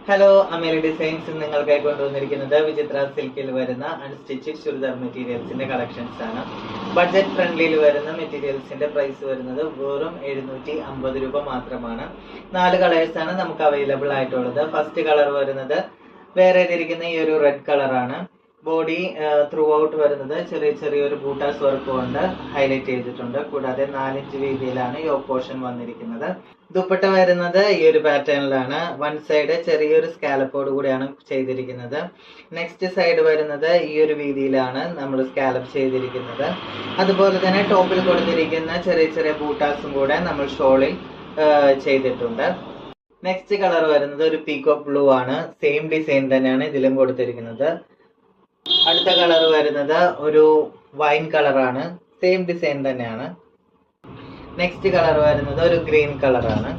Hello, അമേരി designs നിങ്ങൾക്കായി കൊണ്ടുവന്നിരിക്കുന്നത് വിചിത്ര സിൽക്കിൽ വരുന്ന അൺസ്റ്റിച്ചഡ് ചുരിദാർ മെറ്റീരിയൽസിന്റെ കളക്ഷൻസ് ആണ്. ബഡ്ജറ്റ് ഫ്രണ്ട്ലിയിൽ വരുന്ന മെറ്റീരിയൽസിന്റെ പ്രൈസ് വരുന്നത് വെറും 750 രൂപ മാത്രമാണ്. 4 കളേഴ്സ് ആണ് നമുക്ക് അവൈലബിൾ ആയിട്ടുള്ളത്. ഫസ്റ്റ് കളർ വരുന്നത് വേറെ ചെയ്തിരിക്കുന്ന ഈ ഒരു റെഡ് കളറാണ്. ബോഡി ത്രൂ ഔട്ട് വരുന്നത് ചെറിയൊരു ബൂട്ടാസ് വർക്ക് കൊണ്ട് ഹൈലൈറ്റ് ചെയ്തിട്ടുണ്ട്. കൂടാതെ 4 ഇഞ്ച് വീതിയിലാണ് യോക്ക് പോർഷൻ വന്നിരിക്കുന്നത്. ദുപ്പട്ട വരുന്നത് ഈ ഒരു പാറ്റേണിലാണ്. വൺ സൈഡ് ചെറിയൊരു സ്കാലപ്പോട് കൂടിയാണ് ചെയ്തിരിക്കുന്നത്. നെക്സ്റ്റ് സൈഡ് വരുന്നത് ഈ ഒരു വീതിയിലാണ് നമ്മൾ സ്കാലപ്പ് ചെയ്തിരിക്കുന്നത്. അതുപോലെ തന്നെ ടോപ്പിൽ കൊടുത്തിരിക്കുന്ന ചെറിയ ബൂട്ടാസും കൂടെ നമ്മൾ ഷോളിൽ ചെയ്തിട്ടുണ്ട്. നെക്സ്റ്റ് കളർ വരുന്നത് ഒരു പീകോക്ക് ബ്ലൂ ആണ്. സെയിം ഡിസൈൻ തന്നെയാണ് ഇതിലും കൊടുത്തിരിക്കുന്നത്. അടുത്ത കളർ വരുന്നത് ഒരു വൈൻ കളറാണ്. സെയിം ഡിസൈൻ തന്നെയാണ്. നെക്സ്റ്റ് കളർ വരുന്നത് ഒരു ഗ്രീൻ കളറാണ്.